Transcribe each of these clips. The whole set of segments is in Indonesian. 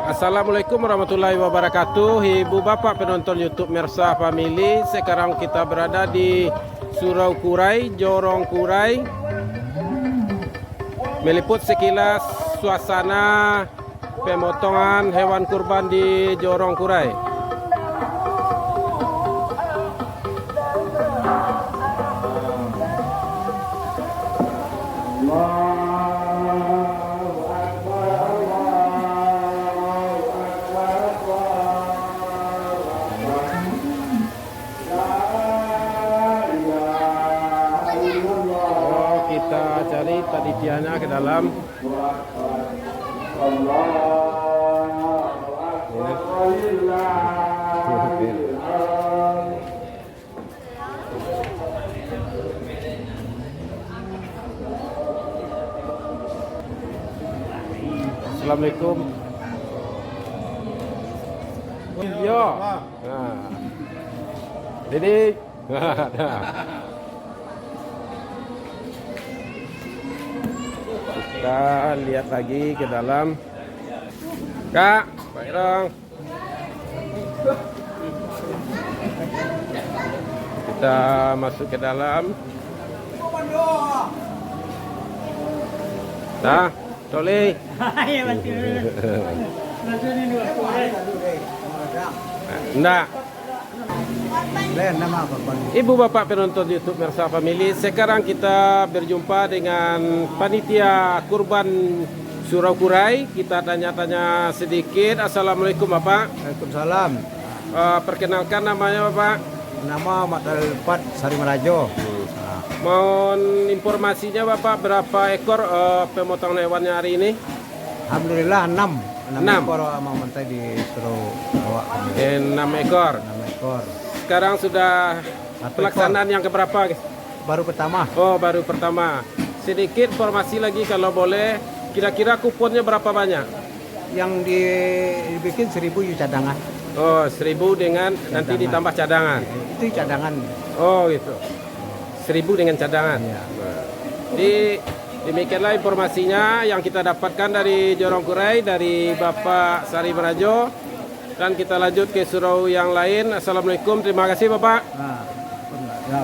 Assalamualaikum warahmatullahi wabarakatuh. Ibu bapak penonton YouTube Mersa Family, sekarang kita berada di Surau Kurai, Jorong Kurai. Meliput sekilas suasana pemotongan hewan kurban di Jorong Kurai. Kita cari panitianya ke dalam. Assalamualaikum. Yo. Nah. Jadi. Kita lihat lagi ke dalam. Kak, baik dong. Kita masuk ke dalam. Nah, Toli. Enggak. Ibu bapak penonton YouTube Mersa Family, sekarang kita berjumpa dengan panitia kurban Surau Kurai. Kita tanya-tanya sedikit. Assalamualaikum bapak. Waalaikumsalam. Perkenalkan namanya bapak. Nama Matal Pat Sari Merajo. Mohon informasinya bapak, berapa ekor pemotongan hewannya hari ini? Alhamdulillah 6 6 ekor mentai di Surau Bawak. 6 ekor. 6 ekor. Sekarang sudah pelaksanaan yang keberapa? Baru pertama. Oh, baru pertama. Sedikit informasi lagi kalau boleh. Kira-kira kuponnya berapa banyak? Yang dibikin 1000 cadangan. Oh, 1000 dengan nanti ditambah cadangan. Itu cadangan. Oh, gitu. 1000 dengan cadangan. Ya. Jadi demikianlah informasinya yang kita dapatkan dari Jorong Kurai, dari Bapak Sari Merajo. Dan kita lanjut ke surau yang lain. Assalamualaikum, terima kasih Bapak. Nah, ya.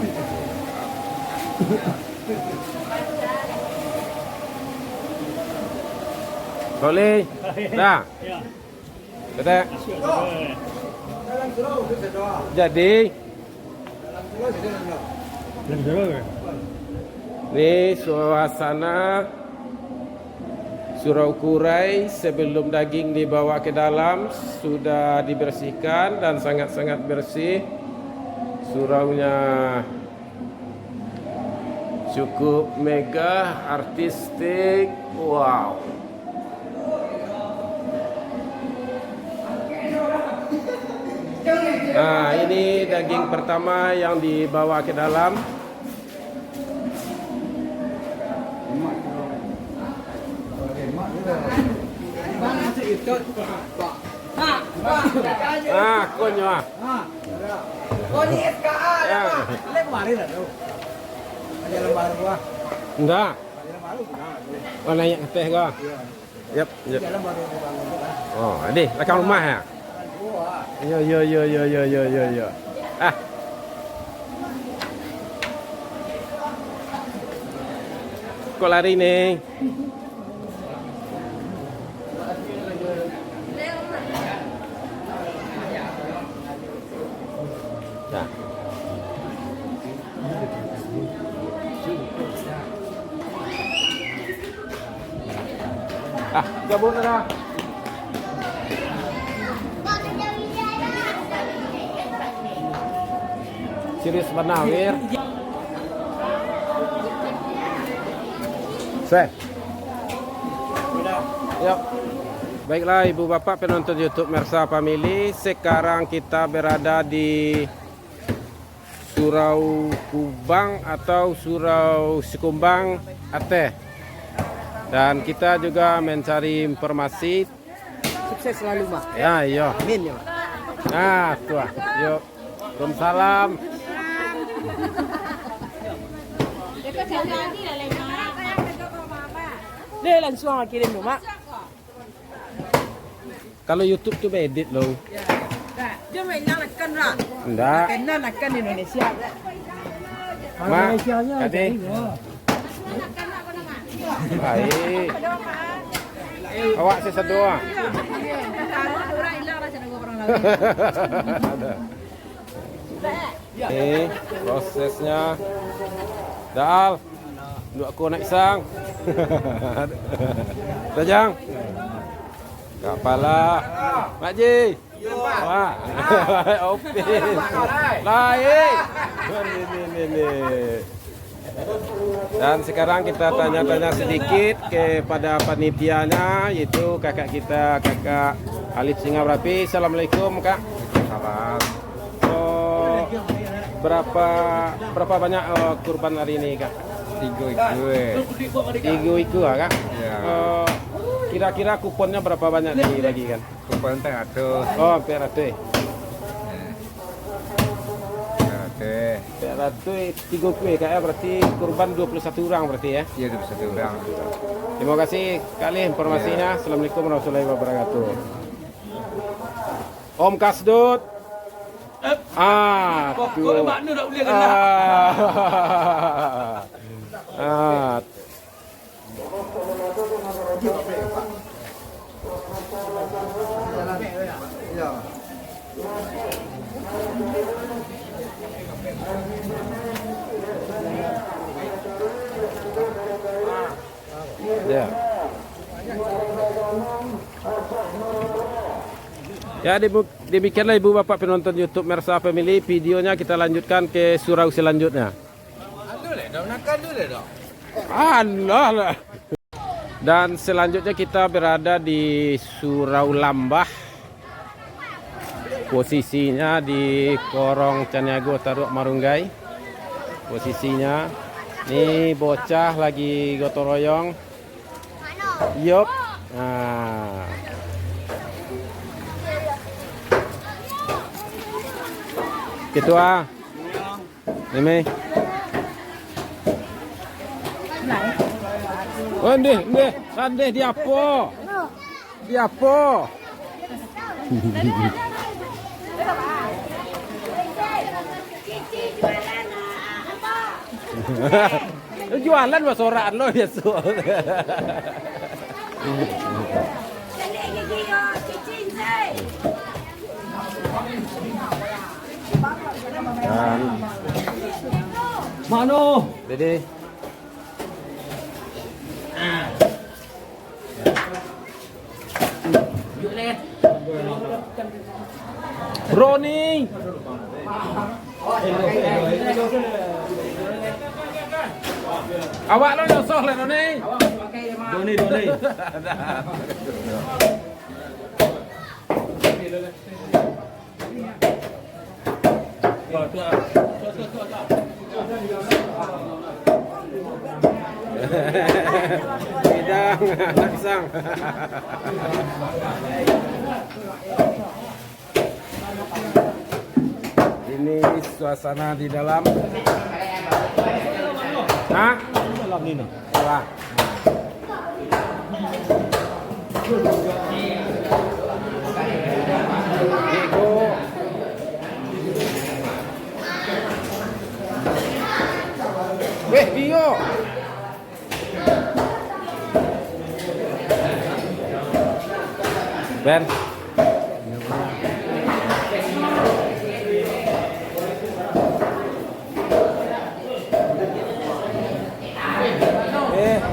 Boleh? Dah. Betul. Jadi ini suasana Surau Kurai sebelum daging dibawa ke dalam sudah dibersihkan dan sangat-sangat bersih. Suraunya cukup megah, artistik. Wow. Nah, ini daging pertama yang dibawa ke dalam. Konyo. Koni SKA ya, Pak. Lek kemarin ada. Ada lembar gua. Enggak. Ada lembar gua. Oh, naik ke teh gua. Yep. Ada lembar gua. Oh, adik, belakang rumah ya? Yo. Ah. Kok lari nih? Nah. Gabung dah. Siris Banawir. Set. Yuk. Baiklah ibu bapak penonton YouTube Mersa Family, sekarang kita berada di Surau Kubang atau Surau Sikumbang Aceh. Dan kita juga mencari informasi. Sukses selalu, Pak. Ya, iya. Amin ya, Pak. Nah, tuh. Yuk. Waalaikumsalam. Đây là xuồng là kia đến đúng không ạ? Kalau YouTube tuh edit loh. Ya. Nah, dia mainnya neken lah. Enggak. Neken Indonesia. Ma, tadi. Baik. Awak sesedua. Ini prosesnya. Dal. Lu aku naik sang. Tajang. Kepala. Mak Ji. Wah. Opis. Baik. Ini. Dan sekarang kita tanya-tanya sedikit kepada panitianya, yaitu kakak kita, Kakak Alif Singabrapi. Assalamualaikum Kak. Salam. Oh, berapa banyak kurban hari ini Kak? 3 Iku Kak. Ya. Kira-kira kuponnya berapa banyak dibagikan? Kupon teh atuh. Oh, hampir ratu. Teh. Ratu 3 kue Kak ya, berarti kurban 21 orang berarti ya. Iya 21 orang. Terima kasih kali informasinya. Assalamualaikum warahmatullahi wabarakatuh. Om Kasdut. Tuh. Ya. Ya, demikianlah ibu bapak penonton YouTube Mersa Family. Videonya kita lanjutkan ke surau selanjutnya. Allah. Dan selanjutnya kita berada di Surau Lambah. Posisinya di Korong Caniago Taruk Marunggai. Posisinya ini bocah lagi gotong royong. Yup. Nah. Ketua. Ini. Oh, ndeh, sandeh di apa? Di apa? Jualan bahasa orang lo biasa. Mano. Dede. Brownie. Awak lo nyosor le Doni. Doni. Bidang anak sang. Ini suasana di dalam. Hah? Dalam ini. Wah. Diego. Weh, Dio. Ben.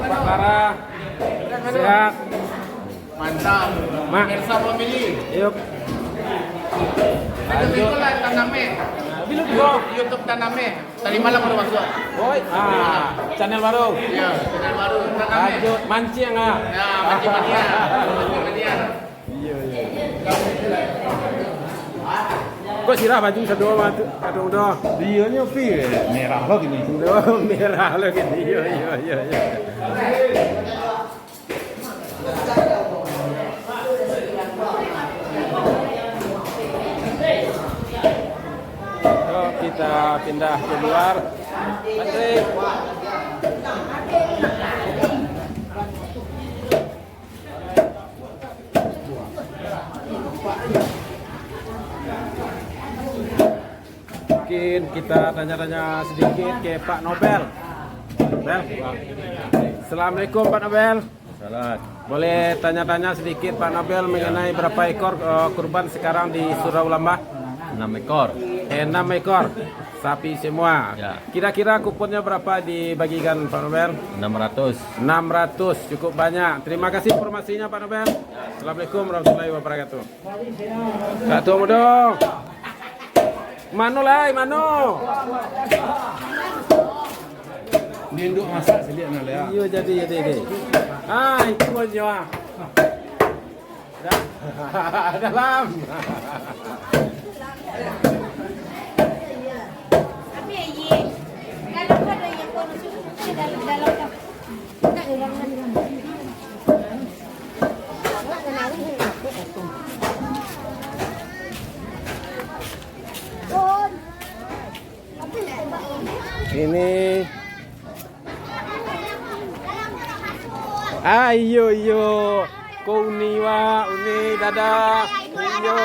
Pak Lara. Sehat. Mantap. Mak. Mersa Family. Yuk. Lanjut lah Taname. YouTube Taname. Tadi malam baru masuk. Oi. Channel baru. Iya, channel baru Taname. Lanjut mancing ah. Ya, Mancing Mania. Iya. Kok sirah baju sedua matu kadung dah. Dia nyopi merah lo gini. Merah lo gitu. Iya. Yuk kita pindah ke luar. Patrick. mungkin kita tanya-tanya sedikit ke Pak Nobel. Nobel. Assalamualaikum Pak Nobel. Salat. Boleh tanya-tanya sedikit Pak Nobel mengenai berapa ekor kurban sekarang di Surau Lembah? 6 ekor. 6 ekor sapi semua. Ya. Kira-kira kuponnya berapa dibagikan Pak Nobel? 600. 600, cukup banyak. Terima kasih informasinya Pak Nobel. Assalamualaikum warahmatullahi wabarakatuh. Satu dong. Mano lai, mano. Ninduk masak sedia nak lihat. Iya jadi. Ah, itu punya. Dalam. Tapi ye, kalau ada yang konsumsi dalam tak ulangan. Ini. Ayo yo. Kuniwa, uni dada. Yo.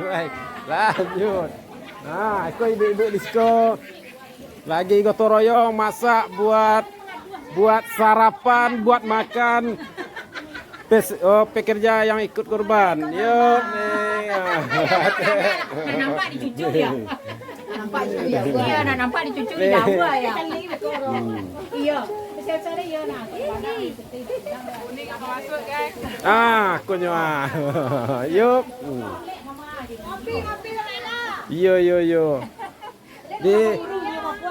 Baik. Lanjut. Nah, aku ibu-ibu disko. Lagi gotong royong masak buat sarapan, buat makan. Pekerja yang ikut kurban. Yuk nih. Nampak dicucu ya. Nampak dicucu ya. Iya, nampak dicucu di dapur ya. Iya. Saya ya nak. Kuning apa masuk guys? Ah, kunywa. Yuk. Kopi Yo.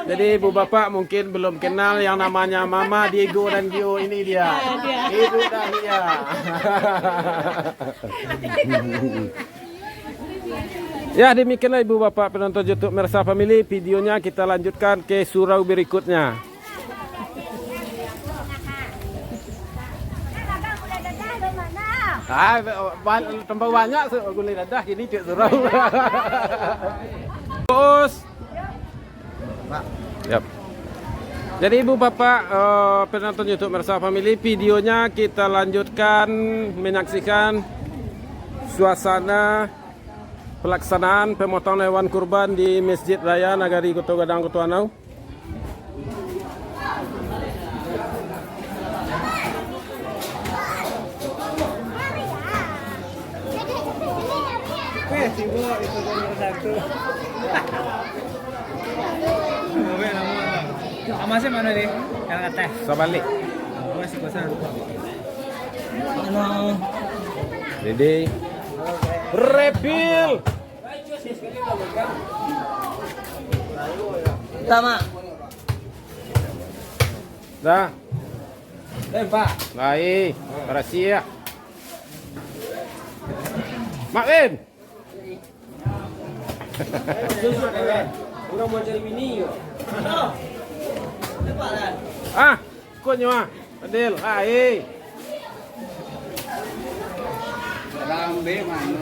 Jadi ibu bapak mungkin belum kenal yang namanya Mama Diego dan Gio, ini dia. Itu dia. Ya, demikianlah ibu bapak penonton YouTube Mersa Family. Videonya kita lanjutkan ke surau berikutnya. Tambah banyak gulai dadah ini cek surau. Bos. Yap. Jadi ibu bapak penonton YouTube Mersa Family, videonya kita lanjutkan menyaksikan suasana pelaksanaan pemotongan hewan kurban di Masjid Raya Nagari Kota Gadang Kota Anau. Sibuk itu nomor 1. Amasnya mana deh? Yang atas. Sabalik. Masih kosan. Dede. Refill. Tama. Dah. Pak. Baik. Makasih ya. Makin. Orang mau cari bini yo. Ah, kunywa. Adil. Baik. Lambe mana?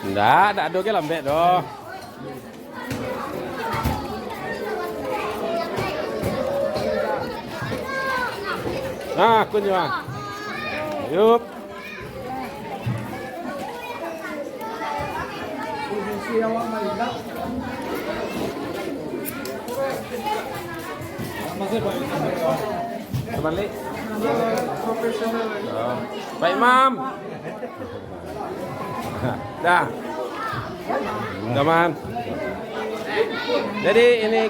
Enggak ada ke lambek doh. Ah, kunywa. Yup. Balik. Oh. Pak Imam. Dah. Teman. Jadi ini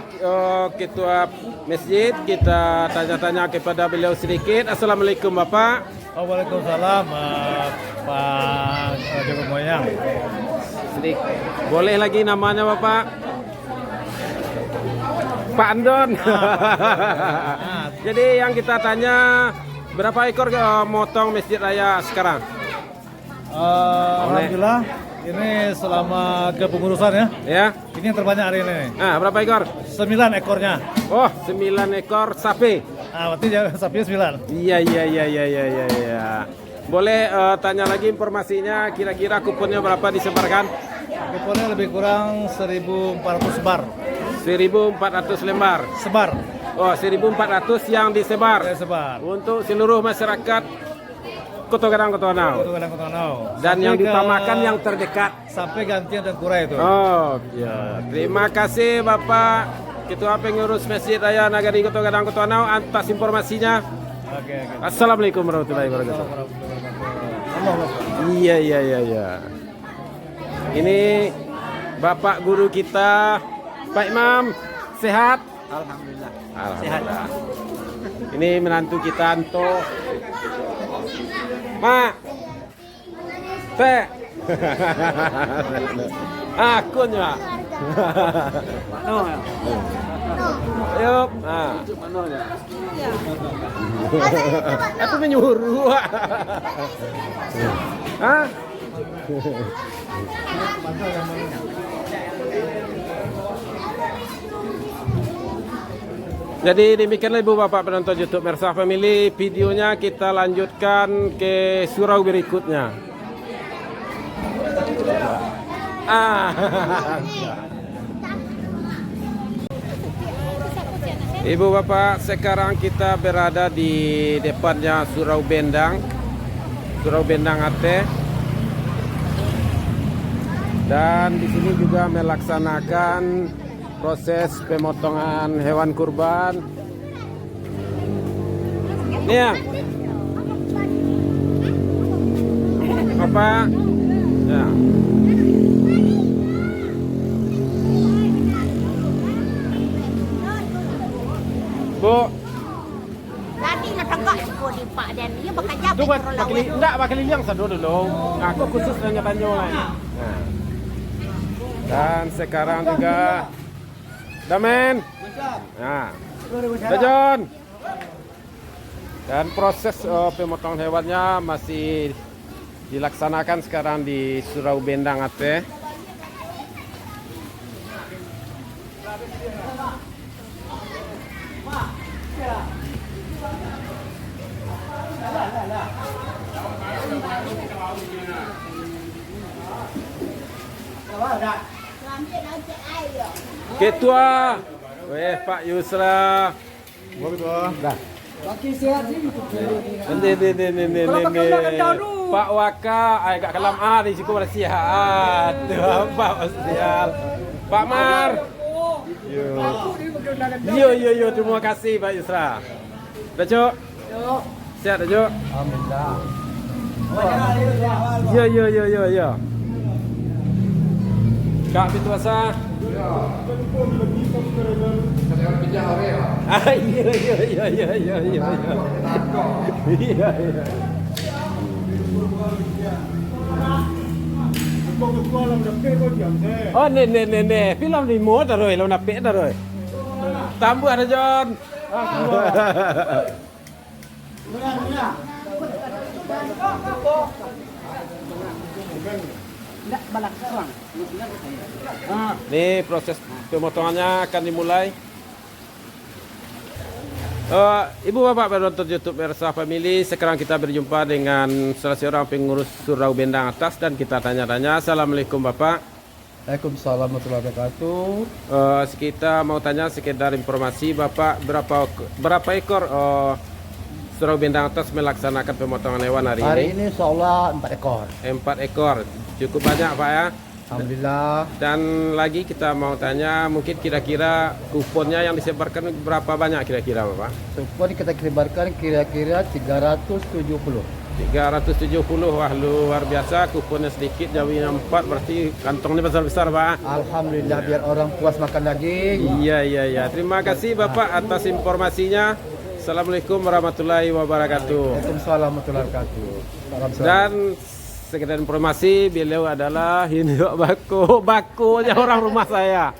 ketua masjid, kita tanya-tanya kepada beliau sedikit. Assalamualaikum Bapak. Waalaikumsalam Pak Joko Moyang. Boleh lagi namanya Bapak? Pak Andon. Jadi yang kita tanya, berapa ekor motong Masjid Raya sekarang? Alhamdulillah ini selama kepengurusan ya. Ya. Ini yang terbanyak hari ini. Nah, berapa ekor? 9 ekornya. Oh, 9 ekor sapi. Berarti sapinya 9. Iya. Boleh tanya lagi informasinya, kira-kira kuponnya berapa disebarkan? Kuponnya lebih kurang 1.400 sebar. 1.400 lembar. Sebar. Oh, 1.400 yang disebar. Sebar. Untuk seluruh masyarakat Kota Gadang Kota Anau. Kota Gadang Kota Anau. Dan yang Sampai ke- diutamakan yang terdekat. sampai gantian dan kurai itu. Oh, ya. Terima kasih Bapak Ketua Pengurus Masjid Raya Nagari Kota Gadang Kota Anau atas informasinya. Oke. Assalamualaikum warahmatullahi wabarakatuh. Allah. Iya. Ini Bapak guru kita, Pak Imam, sehat? Alhamdulillah. Alhamdulillah. Ini menantu kita Anto. Mak. Teh. Akunnya. Yuk. Ah. Aku menyuruh. Hah? Jadi demikianlah Ibu Bapak penonton YouTube Mersa Family, videonya kita lanjutkan ke surau berikutnya. Ibu Bapak, sekarang kita berada di depannya Surau Bendang Aceh. Dan di sini juga melaksanakan proses pemotongan hewan kurban. Nih ya. Apa? Ya. Bu, Tadi nak tegak sekolah di Pak dan dia bekerja tu enggak pakai liang satu dulu. Aku khusus tanya-tanya lah. Nah. Dan sekarang juga Damen. Nah. Dajon. Dan proses pemotongan hewannya masih dilaksanakan sekarang di Surau Bendang Aceh. Ketua, Pak Yusra. Dah. Ini. Pak Waka, agak kelam di situ bersihat. Pak Sial. Pak Mar. Yo, terima kasih Pak Yusra. Dah, Cuk? Sihat dah, Cuk? Alhamdulillah. Yo. Kak Bituasa. Iya. Oh, nih. Film di mod dah rồi, lo nak pek dah rồi. Tambu ada John. Nih proses pemotongannya akan dimulai. Ibu Bapak penonton YouTube Mersa Family, sekarang kita berjumpa dengan salah seorang pengurus Surau Bendang Atas dan kita tanya-tanya. Assalamualaikum Bapak. Waalaikumsalam warahmatullahi wabarakatuh. Kita mau tanya sekedar informasi Bapak, berapa ekor Surau Bendang Atas melaksanakan pemotongan hewan hari Hari ini? ini insyaallah 4 ekor. 4 ekor, cukup banyak Pak ya. Alhamdulillah. Dan lagi kita mau tanya, mungkin kira-kira kuponnya yang disebarkan berapa banyak kira-kira Bapak? Kupon kita kibarkan kira-kira 370. 370, wah luar biasa, kuponnya sedikit, jauhnya 4, berarti kantongnya besar-besar Pak. Alhamdulillah, biar orang puas makan daging. Iya. Terima kasih Bapak atas informasinya. Assalamualaikum warahmatullahi wabarakatuh. Waalaikumsalam warahmatullahi wabarakatuh. Salam sehat. Dan sekedar informasi, beliau adalah Hindu bakunya orang rumah saya.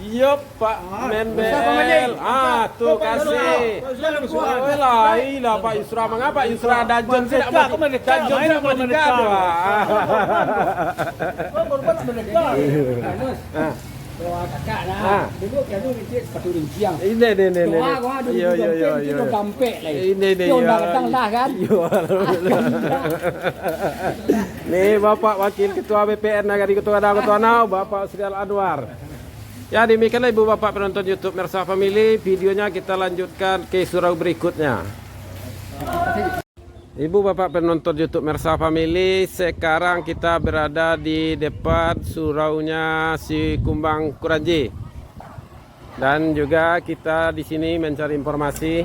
Iya Pak Menbel. Tuh kasih. Lah Pak Yusra, mengapa Yusra Dajon tidak mau mendekat? Kakak lah. Dulu kan tu sepatu rinciang. Ini. Yo. Itu gampek lagi. Yo datang lah kan. Nih Bapak Wakil Ketua BPN Nagari Kota Gadang Kota Anau, Bapak Sri Anwar. Ya, demikianlah ibu bapak penonton YouTube Mersa Family. Videonya kita lanjutkan ke surau berikutnya. Ibu bapak penonton YouTube Mersa Family, sekarang kita berada di depan suraunya si Kumbang Kuranji. Dan juga kita di sini mencari informasi.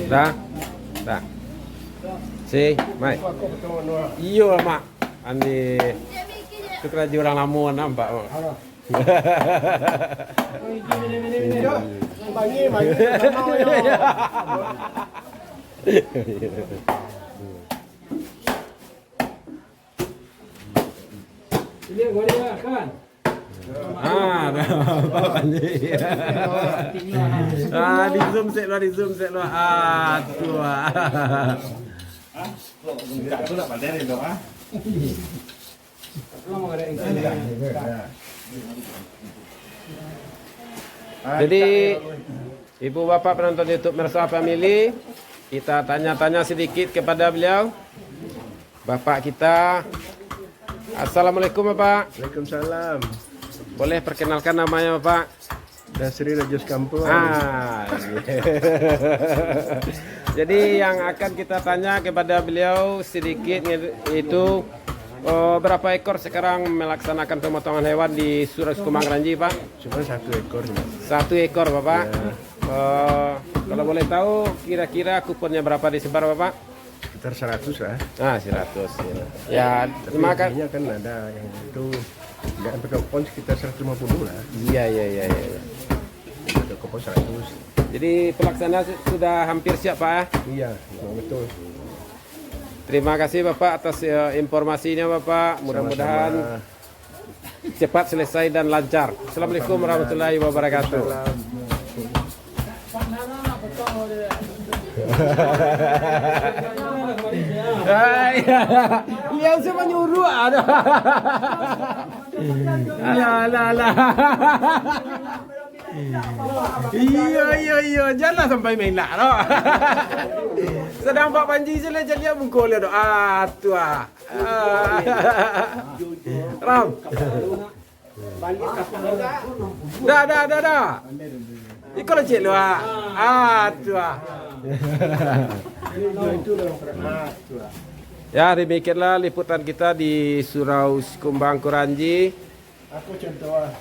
Dah. Si, mai. Iyo mak. Andi itu kerja orang Lamongan nampak. Ini boleh kan? Di zoom set lo. Tua. Jadi ibu bapak penonton YouTube Mersa Family, kita tanya-tanya sedikit kepada beliau. Bapak kita, assalamualaikum bapak. Waalaikumsalam. Boleh perkenalkan namanya bapak? Dasri Rajus Kampung. Jadi yang akan kita tanya kepada beliau sedikit itu berapa ekor sekarang melaksanakan pemotongan hewan di Surau Kumbang Kuranji Pak? Cuma 1 ekor. 1 ekor Bapak. Kalau boleh tahu kira-kira kuponnya berapa disebar Bapak? Sekitar 100 lah. 100 ya. Terima kasih. Kan ada yang itu nggak pakai kupon sekitar 150 lah. Iya. Ada kupon 100. Jadi pelaksana sudah hampir siap Pak? Iya, betul. Terima kasih Bapak atas informasinya Bapak. Mudah-mudahan cepat selesai dan lancar. Assalamualaikum warahmatullahi wabarakatuh. Lihat siapa nyuruh ada. Alah. Iya, janganlah sampai main lah. No? Sedang Pak Panji sila jadi mungkol do. Tua. Ram. Dah. Ikut cik lu. Tua. Ya, demikianlah liputan kita di Surau Kumbang Kuranji. Aku contoh.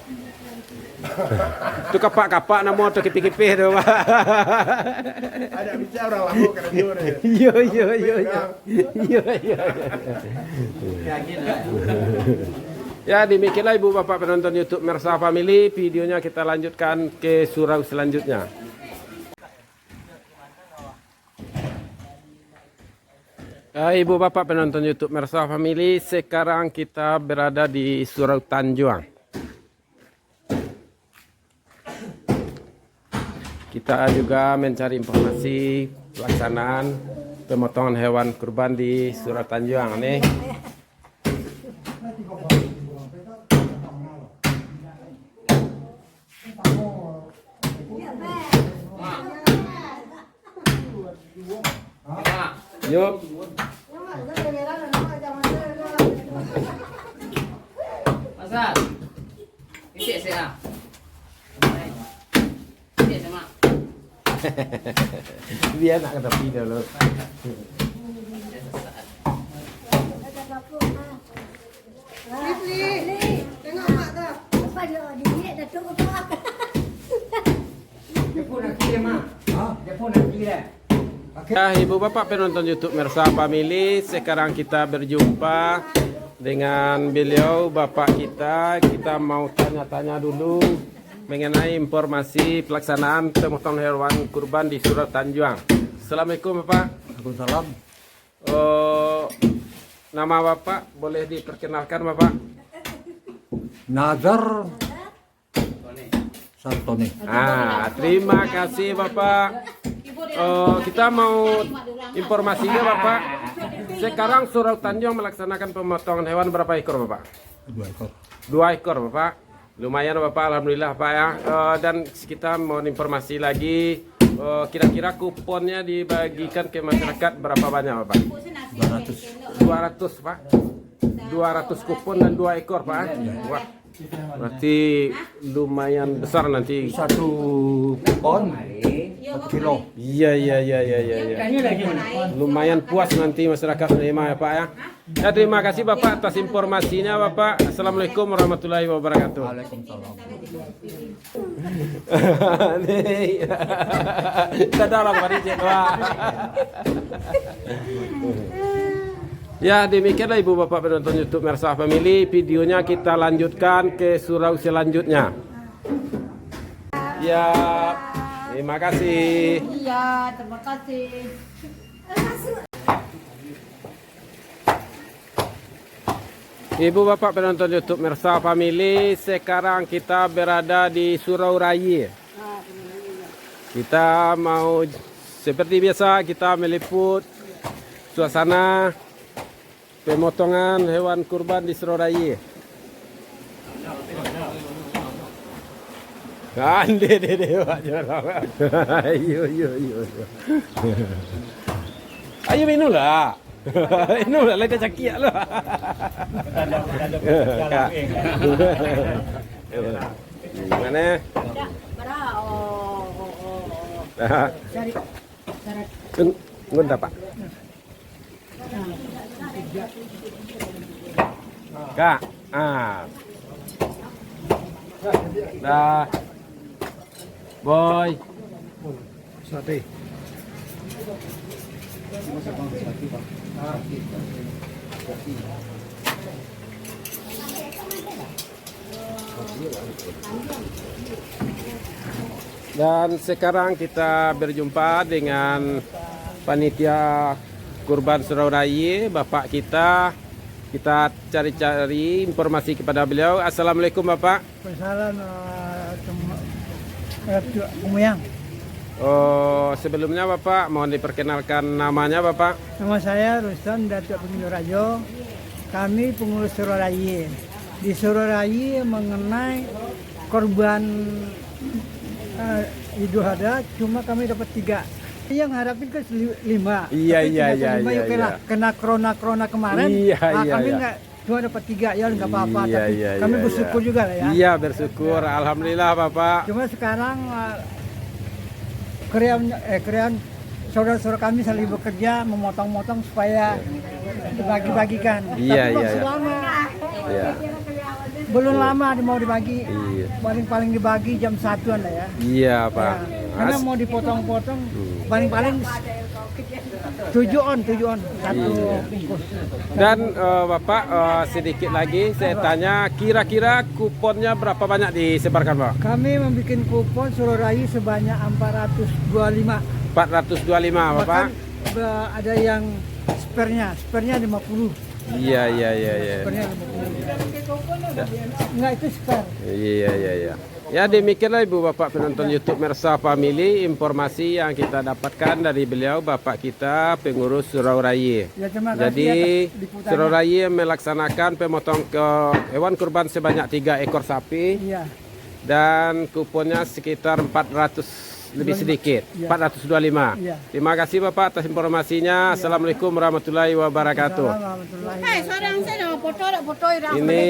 Itu kapak-kapak nama tu kipih-kipih tu. Ada bicara orang lama kena jujur. Iya. Ya, demikianlah ibu bapak penonton YouTube Mersa Family. Videonya kita lanjutkan ke surau selanjutnya. Ibu bapak penonton YouTube Mersa Family, sekarang kita berada di Surau Tanjuang. Kita juga mencari informasi pelaksanaan pemotongan hewan kurban di Surau Tanjuang nih. Yuk. Masa? Kecil saya. Kecil sama. Dia nak kata video lo. Tengok mak tu. Apa dia Datuk apa? Dia pun nak kira mak. Dia pun nak kira. Ya, ibu bapak penonton YouTube Mersa Family, sekarang kita berjumpa dengan beliau bapak kita. Kita mau tanya-tanya dulu mengenai informasi pelaksanaan pemotongan hewan kurban di Surau Tanjuang. Assalamualaikum bapak. Waalaikumsalam. Nama bapak boleh diperkenalkan bapak? Nazar Sartoni. Terima kasih bapak. Kita mau informasinya bapak. Sekarang Surau Tanjuang melaksanakan pemotongan hewan berapa ekor bapak? 2 ekor. 2 ekor bapak. Lumayan bapak, alhamdulillah pak ya. Dan kita mau informasi lagi kira-kira kuponnya dibagikan ke masyarakat berapa banyak Bapak? 200 Pak. 200 kupon dan 2 ekor Pak. Wah, berarti lumayan besar nanti. Satu kupon 1 kilo. Iya. Lumayan puas nanti masyarakat menerima ya Pak ya. Ya, terima kasih Bapak atas informasinya Bapak. Assalamualaikum warahmatullahi wabarakatuh. Dadah lah Pak Rijek. Ya, demikianlah Ibu Bapak penonton YouTube Mersah Family. Videonya kita lanjutkan ke surau selanjutnya. Ya, terima kasih. Iya, terima kasih. Ibu Bapak penonton YouTube Mersah Family, sekarang kita berada di Surau Raya. Kita mau seperti biasa kita meliput suasana pemotongan hewan kurban di Surau Raya. Ande Pak Jorong. Ayo minumlah. Minumlah lagi cakiak lah. Mana? Ngunda Pak. Kak, dah, boy, Sate. dan sekarang kita berjumpa dengan panitia kurban Surau Raya, Bapak kita. Kita cari-cari informasi kepada beliau. Assalamualaikum Bapak. Persoalan Umuyang. Oh, sebelumnya Bapak mohon diperkenalkan namanya Bapak. Nama saya Rustam Datuk Pengurus Rajo. Kami pengurus Surau Raya. Di Surau Raya mengenai korban Idul Adha cuma kami dapat 3. Yang harapin ke 5. Iya. Kena corona kemarin. Kami nggak cuma dapat 3 ya nggak apa-apa. Kami bersyukur juga lah ya. Iya, bersyukur. Alhamdulillah Bapak. Cuma sekarang krean saudara-saudara kami saling bekerja memotong-motong supaya dibagi-bagikan. Iya. Iya. Belum lama mau dibagi. Iya. Paling dibagi jam 1-an lah ya. Iya Pak. Karena mau dipotong-potong paling 7 on satu bungkus. Dan Bapak sedikit lagi saya tanya, kira-kira kuponnya berapa banyak disebarkan Pak? Kami membuat kupon Surau Raya sebanyak 425. 425 Bapak. Bahkan ada yang spare-nya 50. Iya. Spare-nya 50. Enggak, itu spare. Iya. Ya, demikianlah Ibu Bapak penonton YouTube Mersah Family, informasi yang kita dapatkan dari beliau Bapak kita pengurus Surau Raya. Ya, terima kasih Jadi atas liputannya. Surau Raya melaksanakan pemotong ke hewan kurban sebanyak 3 ekor sapi. Iya. Dan kuponnya sekitar 400 lebih sedikit, Ya. 425. Ya. Terima kasih Bapak atas informasinya. Assalamualaikum warahmatullahi wabarakatuh. Ini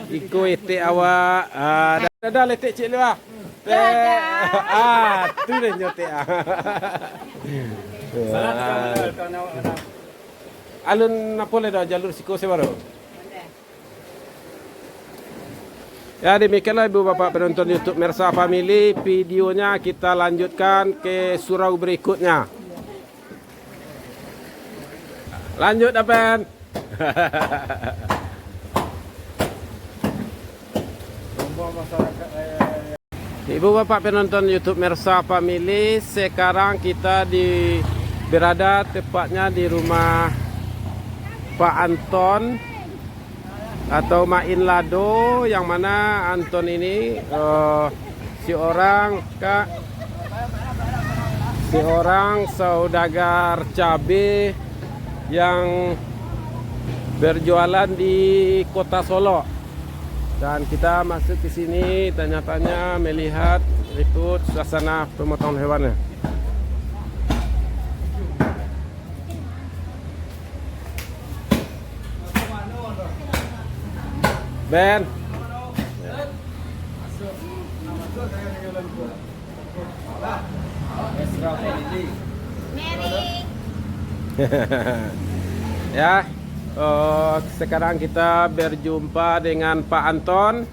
iko etik awak. Dadah letek cik lu ah. Tu dia nyotek ah. Alun apa le dah jalur siko sebaru. Ya, demikianlah Ibu Bapak penonton YouTube Mersah Family, videonya kita lanjutkan ke surau berikutnya. Lanjut Apen. Ibu Bapak penonton YouTube Mersah Family, sekarang kita berada tepatnya di rumah Pak Anton atau Main Lado, yang mana Anton ini seorang saudagar cabai yang berjualan di Kota Solo. Dan kita masuk ke sini tanya-tanya melihat ikut suasana pemotongan hewannya. Ben. Mary. Ya, sekarang kita berjumpa dengan Pak Anton.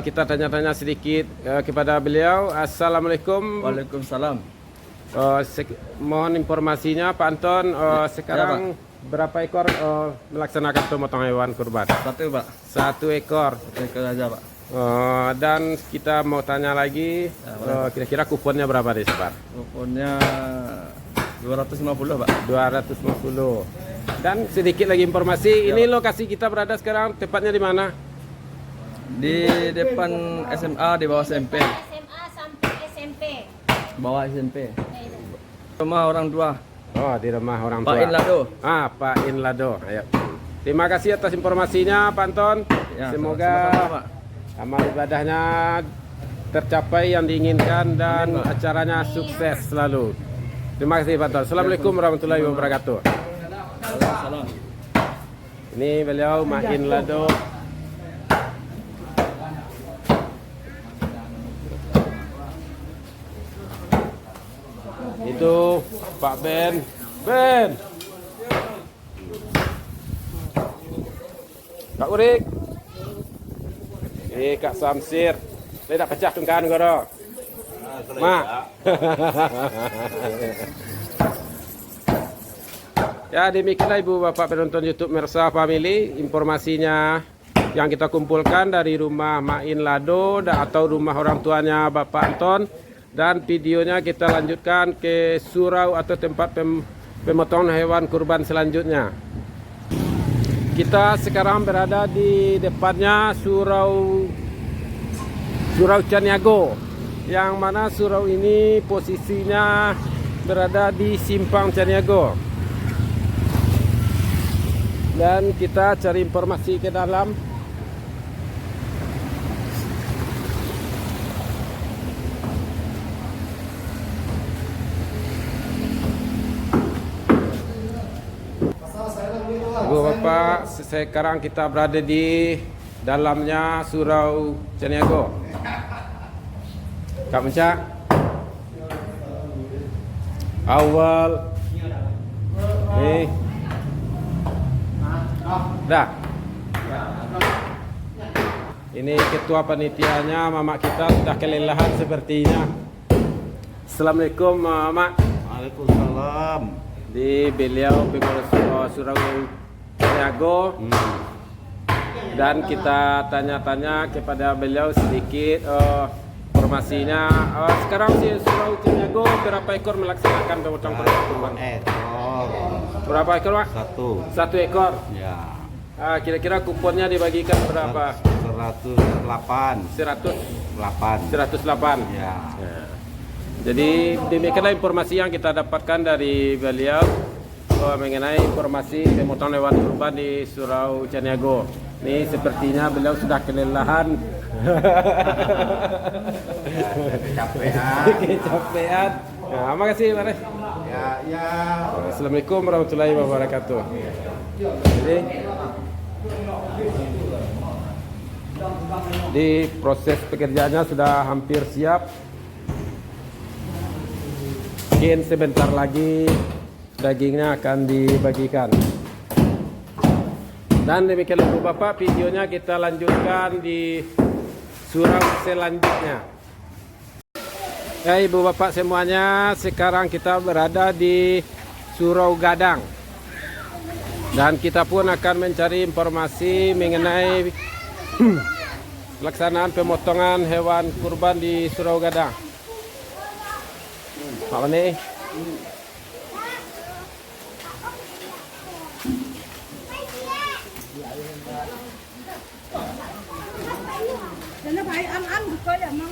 Kita tanya-tanya sedikit kepada beliau. Assalamualaikum. Waalaikumsalam. Mohon informasinya Pak Anton. Sekarang berapa ekor melaksanakan pemotongan hewan kurban? Satu Pak. 1 ekor. Ekor aja Pak. Dan kita mau tanya lagi, kira-kira kuponnya berapa disebar? Kuponnya 250 Pak. 250. Dan sedikit lagi informasi, ini lokasi kita berada sekarang tepatnya di mana? Di depan SMA di bawah SMP. SMA sampai SMP. Bawah SMP. Rumah orang tua. Oh, di rumah orang tua. Pak Inlado. Pak Inlado. Ayo. Terima kasih atas informasinya Pak Anton. Ya, Semoga sama-sama, Pak. amal ibadahnya tercapai yang diinginkan dan acaranya sukses selalu. Terima kasih Pak Anton. Assalamualaikum warahmatullahi wabarakatuh. Waalaikumsalam. Ini beliau Main Lado. Itu Pak Ben. Ben. Kak Urik. Kak Samsir. Saya tak pecah tungkan goro. Mak. Ya, demikianlah Ibu Bapak penonton YouTube Mersa Family, informasinya yang kita kumpulkan dari rumah Main Lado atau rumah orang tuanya Bapak Anton, dan videonya kita lanjutkan ke surau atau tempat pemotongan hewan kurban selanjutnya. Kita sekarang berada di depannya surau Caniago, yang mana surau ini posisinya berada di Simpang Caniago. Dan kita cari informasi ke dalam. Ibu Bapak, sekarang kita berada di dalamnya surau Caniago. Kak Mencak, awal dah. Ini ketua panitianya, Mama kita sudah kelelahan sepertinya. Assalamualaikum Mama. Waalaikumsalam. Di beliau pengurus surau Caniago. Dan kita tanya-tanya kepada beliau sedikit informasinya. Sekarang si surau Caniago berapa ekor melaksanakan pemotongan kurban? Ekor. Berapa ekor, Pak? 1 ekor. Ya. Kira-kira kuponnya dibagikan berapa? 108. 108. Ya. Jadi demikianlah informasi yang kita dapatkan dari beliau mengenai informasi pemotongan hewan kurban di surau Caniago. Ini sepertinya beliau sudah kelelahan. Kecapean. Nah, makasih Pak. Ya. Assalamualaikum warahmatullahi wabarakatuh. Jadi di proses pekerjaannya sudah hampir siap. Mungkin sebentar lagi dagingnya akan dibagikan. Dan demikian Ibu Bapak, videonya kita lanjutkan di surau selanjutnya. Ya Ibu Bapak semuanya, sekarang kita berada di Surau Gadang. Dan kita pun akan mencari informasi mengenai pelaksanaan pemotongan hewan kurban di Surau Gadang. Pak Mani. Nó phải ăn được coi là mong.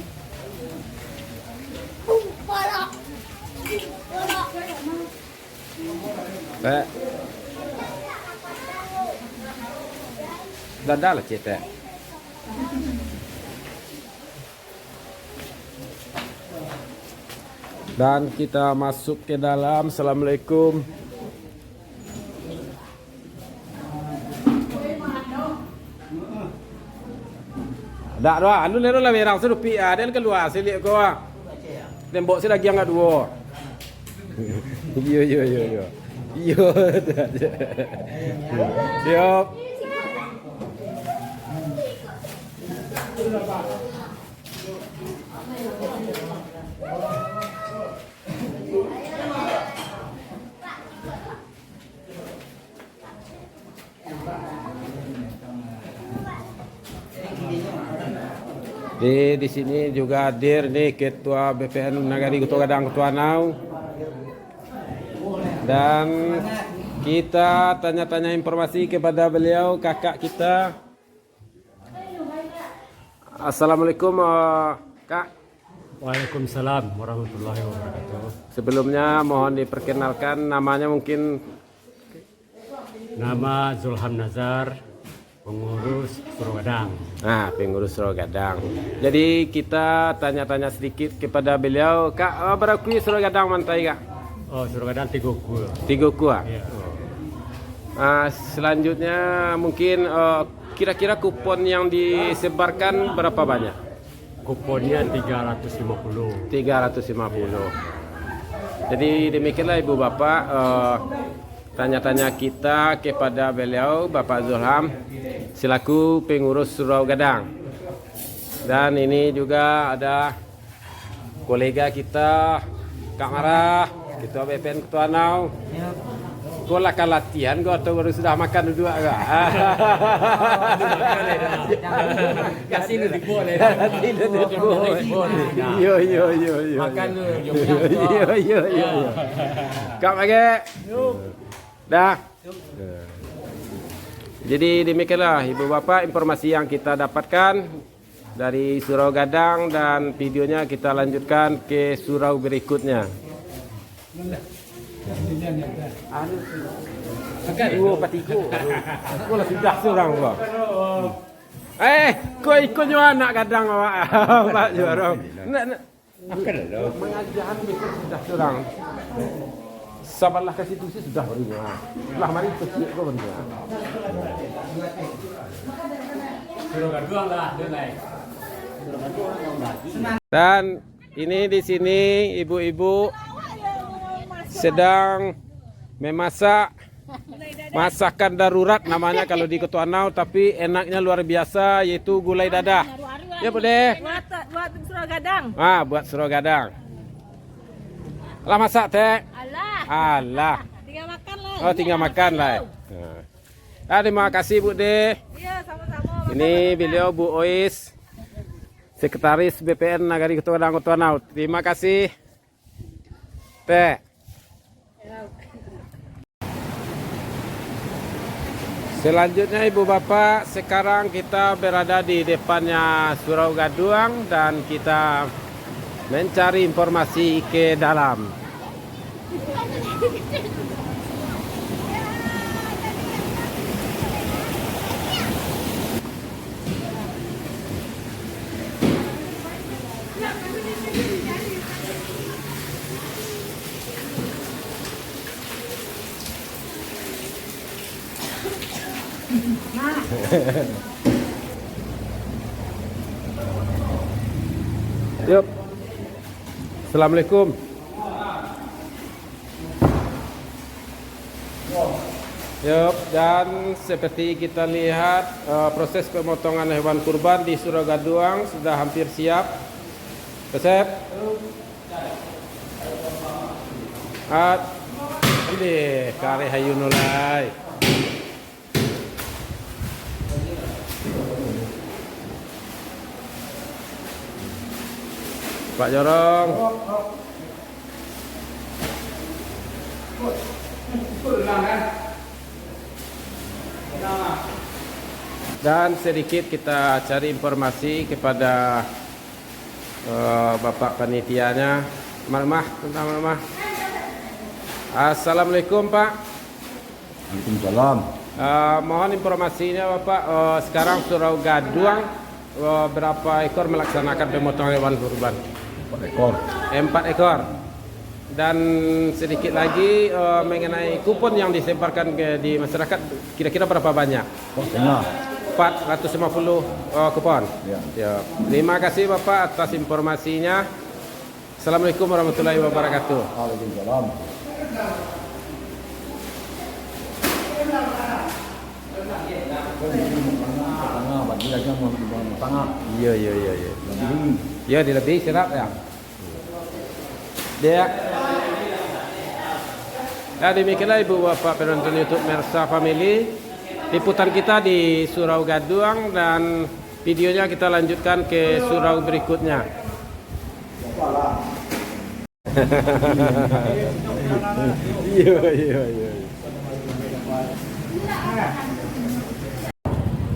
Dadah lah cetek. Dan kita masuk ke dalam. Assalamualaikum. Dak doa, anu lero lah merang serupi ada keluar selik ko ah. Tembok si lagi angkat dua. Yo. Yo. Siap. Di sini juga hadir nih Ketua BPN Nagari Ketua Gadang Ketua Nau. Dan kita tanya-tanya informasi kepada beliau kakak kita. Assalamualaikum Kak. Waalaikumsalam warahmatullahi wabarakatuh. Sebelumnya mohon diperkenalkan namanya mungkin. Nama Zulham Nazar, pengurus Surogadang. Nah, pengurus Surogadang. Jadi kita tanya-tanya sedikit kepada beliau. Kak, berakui Surogadang mantai Kak? Oh, Surogadang Tigoku. Tigoku. Ya. Selanjutnya mungkin kira-kira kupon yang disebarkan berapa banyak? Kuponnya 350. 350. Jadi demikianlah Ibu Bapak tanya-tanya kita kepada beliau Bapak Zulham selaku pengurus Surogadang. Dan ini juga ada kolega kita Kak Marah, Ketua BPN Ketua Nau. Kau lakukan latihan kau atau baru sudah makan dulu agak? Kasih lu boleh. Yo. Makan lu. Yo. Kak Mage. Dah. Jadi demikianlah Ibu Bapak informasi yang kita dapatkan dari surau Gadang dan videonya kita lanjutkan ke surau berikutnya. Dua patiku. Aku lah sudah seorang kok. Kau ikut juga anak Gadang awak. Pak Jorong. Mengajar ikut sudah seorang. Sabarlah kasih tu sudah barunya. Lah mari kecil kau barunya. Dan ini di sini ibu-ibu sedang memasak masakan darurat namanya kalau di Ketua Nau, tapi enaknya luar biasa yaitu gulai dadah. Ya Bude. Buat Surogadang. Buat Surogadang. Lah masak teh. Alah. Tinggal makan lah. Oh, tinggal makan lah. Terima kasih Bude. Iya, sama-sama. Ini beliau Bu Ois, Sekretaris BPN Nagari Ketua Gadang Ketua Nau. Terima kasih. Teh. Selanjutnya Ibu Bapak, sekarang kita berada di depannya Surau Gadang dan kita mencari informasi ke dalam. Yuk. Assalamualaikum. Yuk, dan seperti kita lihat proses pemotongan hewan kurban di Surau Gadang sudah hampir siap. Kesep. Ini kare hayunulai. Pak Jorong. Dan sedikit kita cari informasi kepada Bapak panitianya. Mama. Assalamualaikum Pak. Waalaikumsalam. Mohon informasinya Bapak, sekarang Surau Gadang berapa ekor melaksanakan pemotongan hewan kurban? 4 ekor. 4 ekor. Dan sedikit lagi mengenai kupon yang disebarkan di masyarakat, kira-kira berapa banyak? 450 kupon. Ya. Ya. Terima kasih Bapak atas informasinya. Assalamualaikum warahmatullahi wabarakatuh. Waalaikumsalam. Tengah, bagi aja mau di tengah. Iya. Lebih. Ya, dilebih siap ya. Dia. Ya, demikianlah Ibu Bapak penonton YouTube Mersa Family. Liputan kita di Surau Gaduang dan videonya kita lanjutkan ke surau berikutnya. Iya.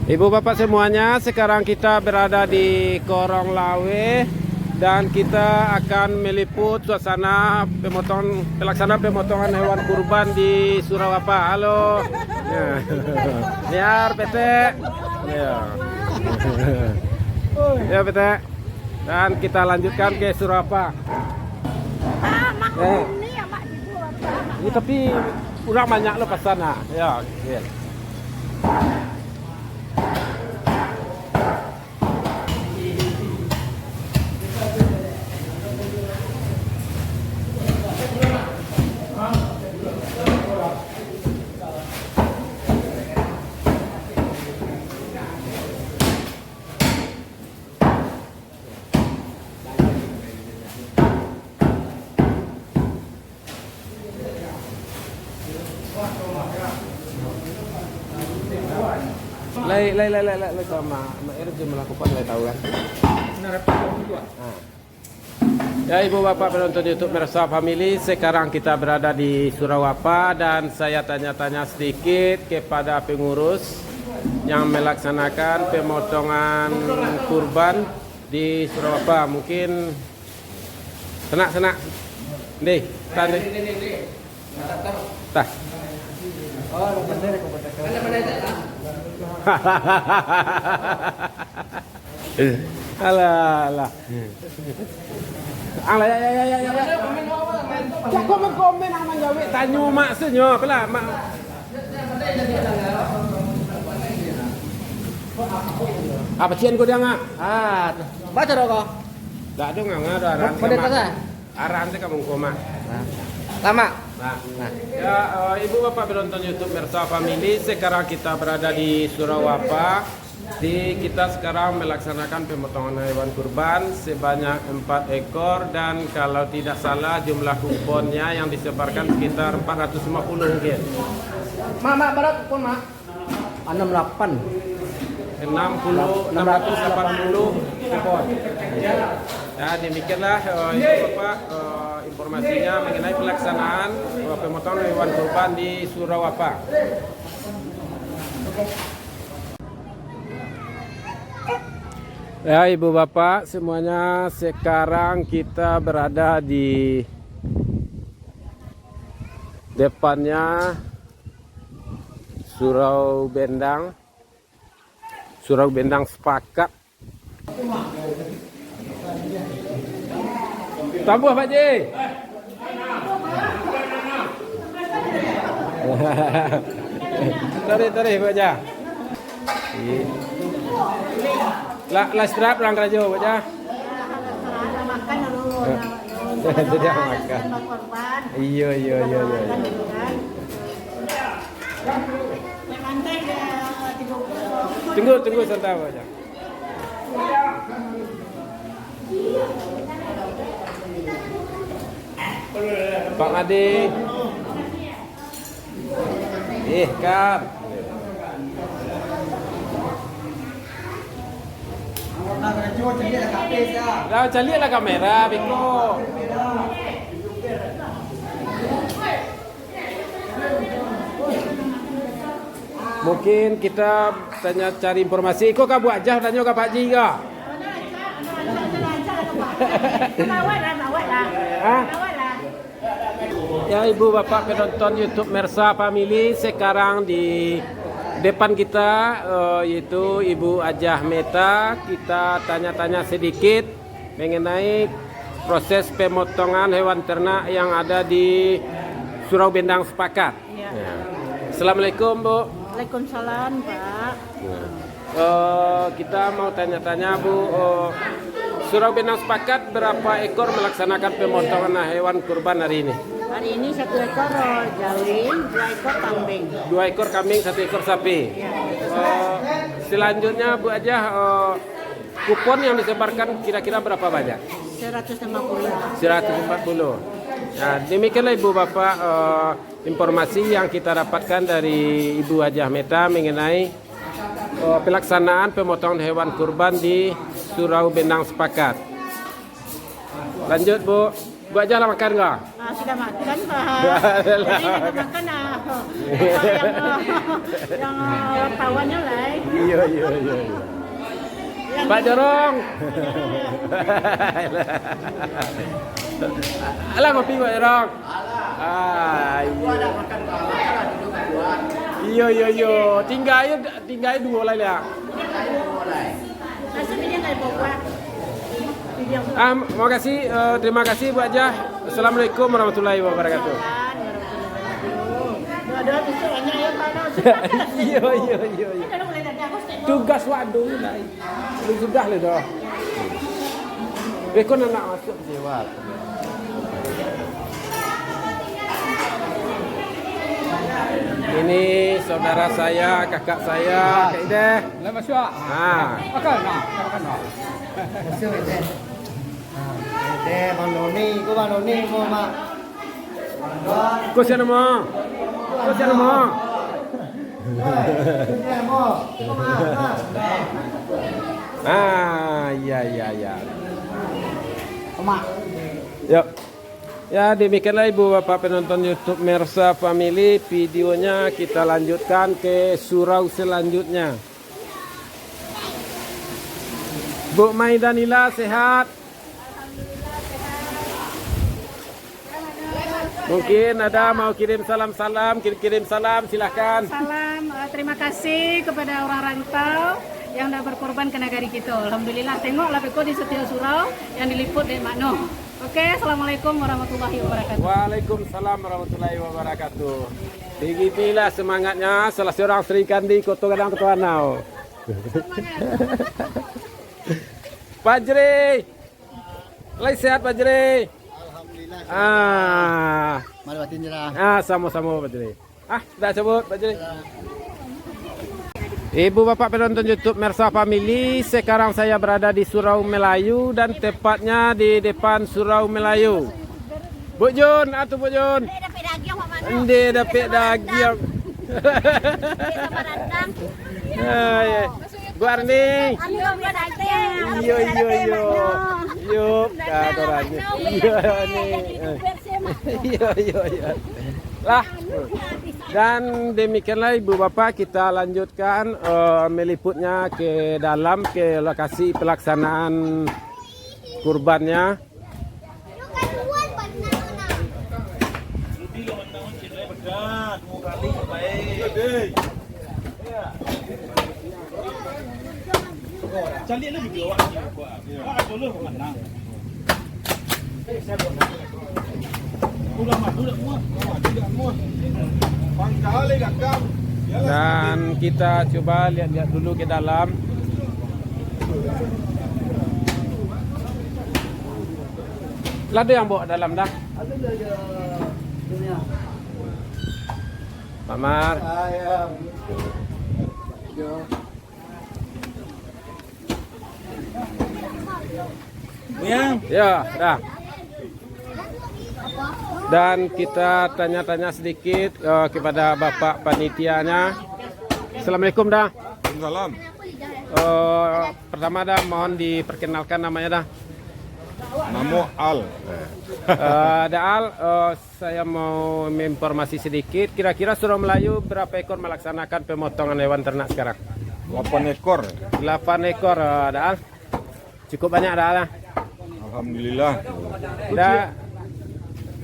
Ibu bapak semuanya, sekarang kita berada di Korong Lawe dan kita akan meliput suasana pelaksanaan pemotongan hewan kurban di Surau Apa. Halo. Ya. Biar PT. Ya. Ya PT. Dan kita lanjutkan ke Surau Apa. Ini ya mak dibuat. Ini tapi kurang banyak loh pas sana. Ya, iya. Lai sama Erik dia melakukan lai tahu kan. Ya Ibu Bapak penonton YouTube Mersa Family, sekarang kita berada di Surau Apa dan saya tanya-tanya sedikit kepada pengurus yang melaksanakan pemotongan kurban di Surau Apa. Mungkin senak nih, tadi. Tah. Alah. Ya. Kok komen sama Jawi tanya maksudnya apalah mak. Apa cian kau dia ngak? Baca dong kok. Tak ada ngak aran. Pada kata? Aran tu kamu koma. Lama. Nah. Ya, Ibu Bapak penonton YouTube Mersa Family, sekarang kita berada di Surau Apa. Kita sekarang melaksanakan pemotongan hewan kurban sebanyak 4 ekor dan kalau tidak salah jumlah kuponnya yang disebarkan sekitar 450 mungkin. Mak berapa kupon mak? 68. 680 kupon. Ya, demikianlah Ibu Bapak informasinya mengenai pelaksanaan pemotongan hewan kurban di Surau Apa. Ya Ibu Bapak semuanya, sekarang kita berada di depannya Surau Bendang Sepakat. Tambah Pak Ji. Tarik Pak Ja. La strap lang rajo Pak Ja. Makan dulu. Tidak makan. Iya. Tunggu sebentar Pak Ja. Pak Adi. Kap. Lah carilah kamera Biko. Mungkin kita cari informasi. Kok kau buat jah tanya ke Pak Ji ke? Ya Ibu Bapak penonton YouTube Mersa Family, sekarang di depan kita yaitu Ibu Ajah Meta. Kita tanya-tanya sedikit mengenai proses pemotongan hewan ternak yang ada di Surau Bendang Sepakat. Ya. Assalamualaikum Bu. Waalaikumsalam, Pak. Kita mau tanya-tanya Bu, Surau Benang sepakat berapa ekor melaksanakan pemotongan hewan kurban hari ini? Hari ini 1 ekor jawin, 2 ekor kambing. 2 ekor kambing, 1 ekor sapi. Selanjutnya Bu Ajah, kupon yang disebarkan kira-kira berapa banyak? 150. 140. Nah, demikianlah Ibu Bapak informasi yang kita dapatkan dari Ibu Hajah Meta mengenai pelaksanaan pemotongan hewan kurban di Surau Benang Sepakat. Lanjut Bu, Bu Hajah lah makan nggak? Sudah makan, Pak. Jadi sudah makan yang wartawannya lah. Iya. Pak Jorong. Alah ngopi Pak Jorong. Iya. Tinggal dua lah ya. Terima kasih Bu Hajah. Assalamualaikum warahmatullahi wabarakatuh. Iya. Tugas waduh lah. Sudah lah dah. Bekon nak masuk jewat. Ini saudara saya, kakak saya, Kak Ida. Lah masuk. Makan nak. Masuk Ida. Manoni, ko ma. Kau siapa nama? Iya. Yuk. Ya, demikianlah Ibu Bapak penonton YouTube Mersa Family, videonya kita lanjutkan ke surau selanjutnya. Bu Mai Danila sehat? Mungkin ada mau kirim salam, silahkan. Salam, terima kasih kepada orang rantau yang dah berkorban ke negari kita. Alhamdulillah, tengoklah Beko di setiap surau yang diliput di Makno. Oke, Assalamualaikum warahmatullahi wabarakatuh. Waalaikumsalam warahmatullahi wabarakatuh. Beginilah semangatnya salah seorang Sri Kandi Kota Gadang Ketuanau. Pak Jri, lagi sehat Pak Jri? Alhamdulillah. Mari batin jerah. Sama-sama Pak Jri. Dah cabut Pak Jri. Ibu Bapak penonton YouTube Mersa Family, sekarang saya berada di Surau Melayu dan tepatnya di depan Surau Melayu. Bu Jun, Bu Jun. Ende dapat daging. Bu Arni. Iya. Yuk, kadorannya. Iya. Lah. Dan demikianlah Ibu Bapak kita lanjutkan meliputnya ke dalam ke lokasi pelaksanaan kurbannya. Dan kita coba lihat dulu ke dalam. Lada yang bawa dalam dah. Pak Mar. Ya, dah. Dan kita tanya-tanya sedikit kepada Bapak panitianya. Assalamualaikum dah. Salam. Pertama dah mohon diperkenalkan namanya dah. Namo Al. Al, saya mau menginformasi sedikit. Kira-kira Surau Melayu berapa ekor melaksanakan pemotongan hewan ternak sekarang? 8 ekor. 8 ekor, Al. Cukup banyak Al. Alhamdulillah.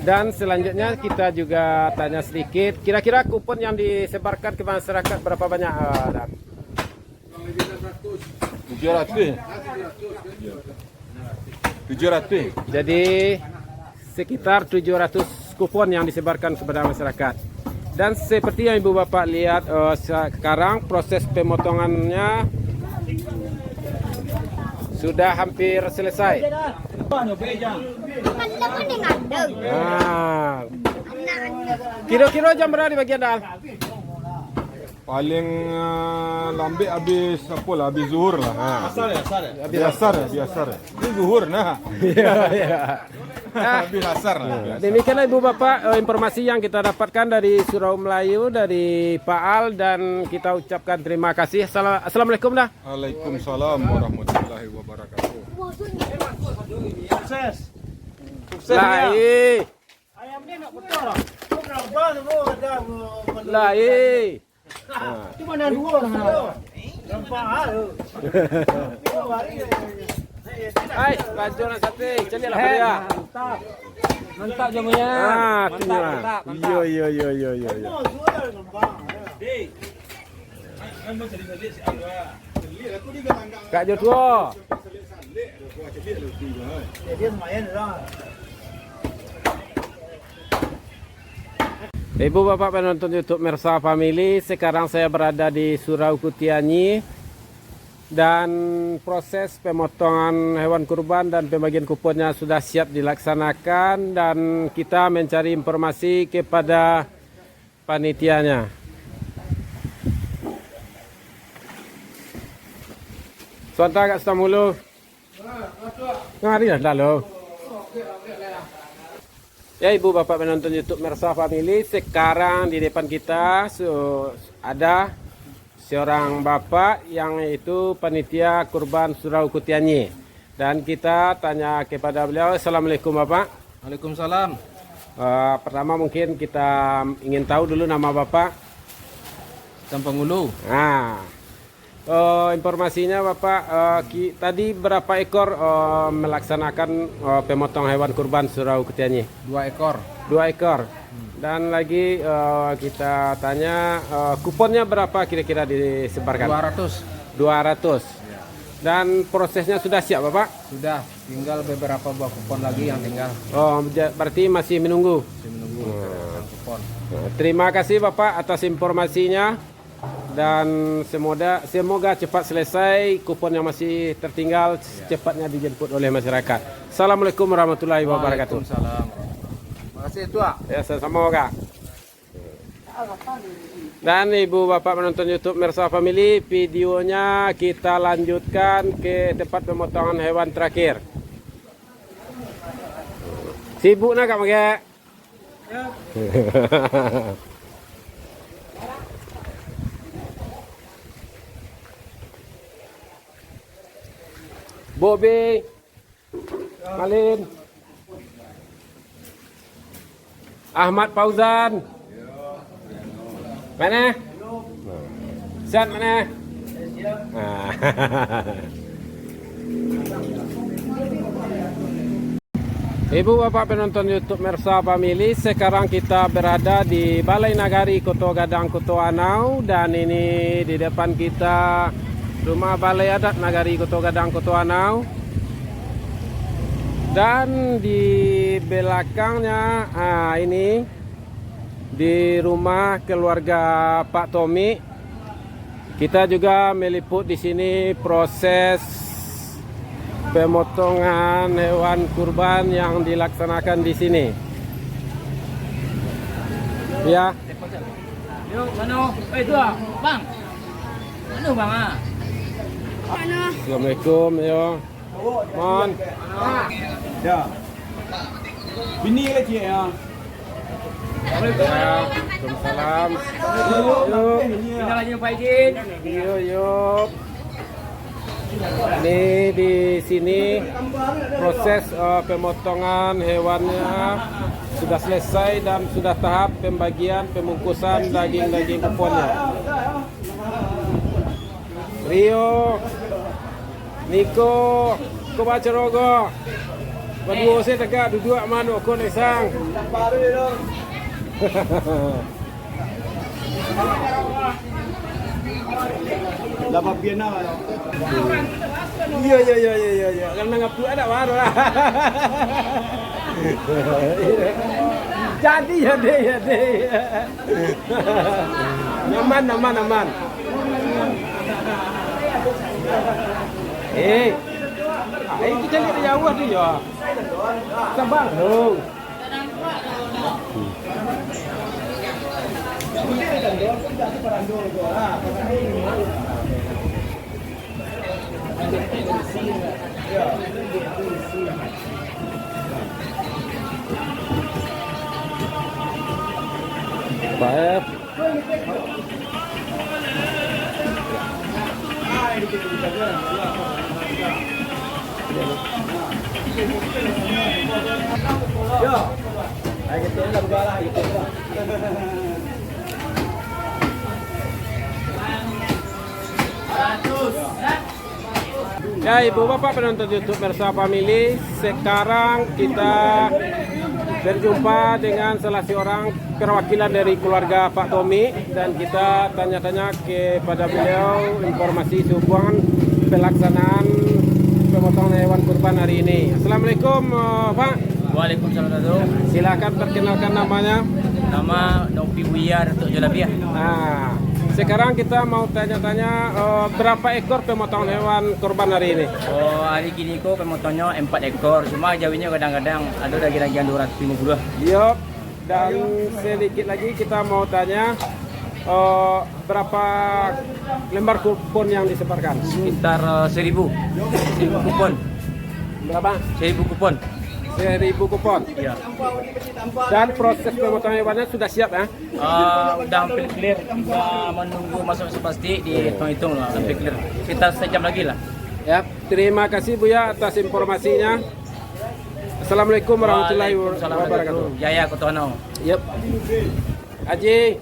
Dan selanjutnya kita juga tanya sedikit, kira-kira kupon yang disebarkan ke masyarakat berapa banyak? 700. Jadi sekitar 700 kupon yang disebarkan kepada masyarakat. Dan seperti yang Ibu Bapak lihat sekarang proses pemotongannya sudah hampir selesai. Nah, kira-kira jam berapa di bagian Dal? Paling lambat habis apa lah, habis zuhur lah. Habis asar. Ini zuhur nah. Habis asar lah. Demikianlah Ibu Bapak informasi yang kita dapatkan dari Surau Melayu dari Pak Al, dan kita ucapkan terima kasih. Assalamualaikum dah. Waalaikumsalam warahmatullahi wabarakatuh. Sukses. Lah, Ayam dia nak betul lah. lah, Cuma ada dua lah. Gampang ah. Hai, baju nak sate, celilah dia. Mantap jamunya. Ah, mantap. Yo. Kak Joshua. Dia lumayan lah. Ibu Bapak penonton YouTube Mersa Family, sekarang saya berada di Surau Kutianyi dan proses pemotongan hewan kurban dan pembagian kuponnya sudah siap dilaksanakan, dan kita mencari informasi kepada panitianya. Suanta kat Stamulu. Ngari dah lo. Ya Ibu Bapak penonton YouTube Mersa Family, sekarang di depan kita ada seorang bapak yang itu panitia kurban Surau Kutianyi, dan kita tanya kepada beliau. Assalamualaikum Bapak. Waalaikumsalam. Pertama mungkin kita ingin tahu dulu nama Bapak. Campang Ulu. Nah, informasinya Bapak, tadi berapa ekor melaksanakan pemotong hewan kurban Surau Kutianyi? 2 ekor. 2 ekor. Dan lagi kita tanya kuponnya berapa kira-kira disebarkan? 200. Dan prosesnya sudah siap Bapak? Sudah, tinggal beberapa buah kupon lagi yang tinggal. Oh, berarti masih menunggu. Kupon. Terima kasih Bapak atas informasinya, dan semoga cepat selesai, kupon yang masih tertinggal cepatnya dijemput oleh masyarakat. Assalamualaikum warahmatullahi wabarakatuh. Waalaikumsalam. Terima kasih Tua. Ya, sama-sama Kak. Dan Ibu Bapak menonton YouTube Mersa Family, videonya kita lanjutkan ke tempat pemotongan hewan terakhir. Sibuk nak Kak Mage? Ya. Bobi, Malin, Ahmad Fauzan, mana? Siap mana? Ibu Bapak penonton YouTube Mersa Family, sekarang kita berada di Balai Nagari Koto Gadang Koto Anau, dan ini di depan kita Rumah Balai Adat Nagari Koto Gadang Koto Anau, dan di belakangnya ini di rumah keluarga Pak Tommy. Kita juga meliput di sini proses pemotongan hewan kurban yang dilaksanakan di sini. Ya. Yuk, mana? Tua, Bang. Mana Bang ah? Assalamualaikum, yo. Mon. Ya. Bini lagi ya. Waalaikumsalam. Yuk. Kita lagi Pak Ijin. Yuk. Ini di sini proses pemotongan hewannya sudah selesai dan sudah tahap pembagian pembungkusan daging-daging kuponnya. Rio, Niko, kau baca rogo. Berdua saya tegak duduk mana kau nesang. Dapat piana. Iya. Karena ngapu ada baru lah. Jadi ya deh. Aman. Itu jadi jauh dia. Sabar dong. Baik. Ya, Ibu Bapak penonton YouTube Mersa Family, sekarang kita berjumpa dengan salah seorang perwakilan dari keluarga Pak Tommy dan kita tanya-tanya kepada beliau informasi hubungan pelaksanaan pemotongan hewan kurban hari ini. Assalamualaikum Pak. Waalaikumsalam Datuk. Silakan perkenalkan namanya. Nama Nopi Buya Datuk Jolabiah. Nah, sekarang kita mau tanya-tanya berapa ekor pemotongan hewan kurban hari ini? Oh, hari gini kok pemotongnya 4 ekor. Cuma jauhnya kadang-kadang ada lagi 250. Yup. Dan sedikit lagi kita mau tanya berapa lembar kupon yang disebarkan? Sekitar 1000 kupon. Berapa? 1000 kupon. 1000 kupon. Iya. Dan proses pemotongan hewannya sudah siap ya? Udah hampir clear. Tinggal menunggu masuk pasti dihitung-hitung lah. Hampir clear. Sekitar sejam lagi lah. Ya, terima kasih Buya atas informasinya. Assalamualaikum warahmatullahi wabarakatuh. Jaya Kotono. Yep. Haji.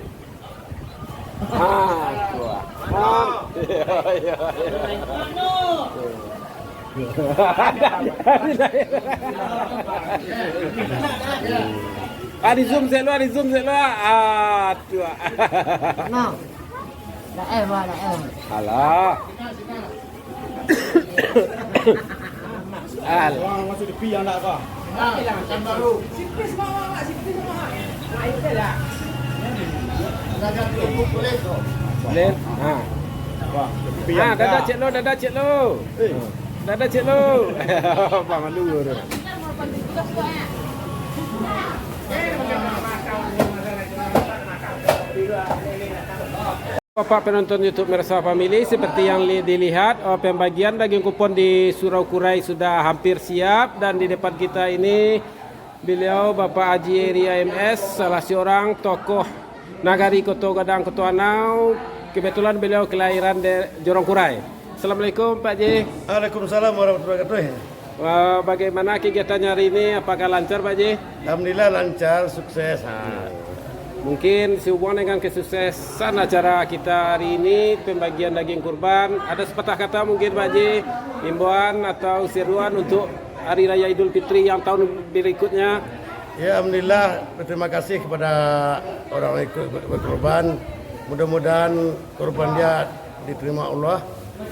Di zoom selo. Aduh. Nah. Dah dah. Alah. Masuk di piang nak kah? Boleh. Dadah cik lo. Dadah cik lo. Apa malu tu. Bapak penonton YouTube Mersa Family, seperti yang dilihat pembagian daging kupon di Surau Kurai sudah hampir siap dan di depan kita ini beliau Bapak Haji Ria MS, salah seorang tokoh Nagari Koto Gadang Kotoanau. Kebetulan beliau kelahiran di Jorong Kurai. Assalamualaikum Pak Haji. Waalaikumsalam warahmatullahi wabarakatuh. Bagaimana kegiatannya hari ini? Apakah lancar Pak Haji? Alhamdulillah lancar, sukses. Mungkin sehubungan dengan kesuksesan acara kita hari ini, pembagian daging kurban, ada sepatah kata mungkin Pak Haji, himbauan atau seruan untuk Hari Raya Idul Fitri yang tahun berikutnya? Ya, alhamdulillah berterima kasih kepada orang yang ikut berkorban. Mudah-mudahan korban dia diterima Allah.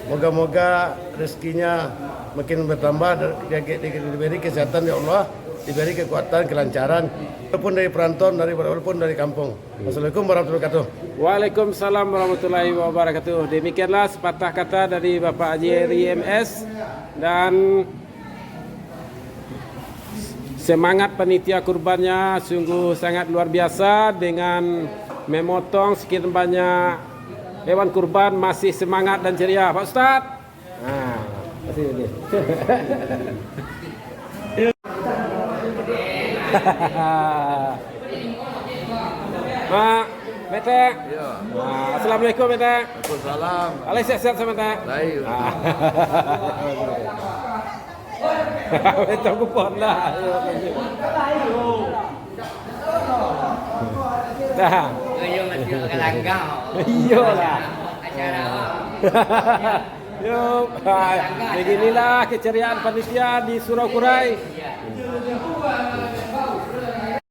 Moga-moga rezekinya makin bertambah, diberi kesehatan ya Allah, diberi kekuatan, kelancaran, walaupun dari perantauan, walaupun dari kampung. Assalamualaikum warahmatullahi wabarakatuh. Waalaikumsalam warahmatullahi wabarakatuh. Demikianlah sepatah kata dari Bapak Haji RIMS dan semangat panitia kurbannya sungguh sangat luar biasa dengan memotong sekian banyak hewan kurban, masih semangat dan ceria Pak Ustadz. Terima Mak, Meta. Assalamualaikum Meta. Waalaikumsalam. Alai sehat-sehat sama Meta. Baik. Meta kupon lah. Dah. Iya lah. Yuk, beginilah keceriaan panitia di Surau Kurai.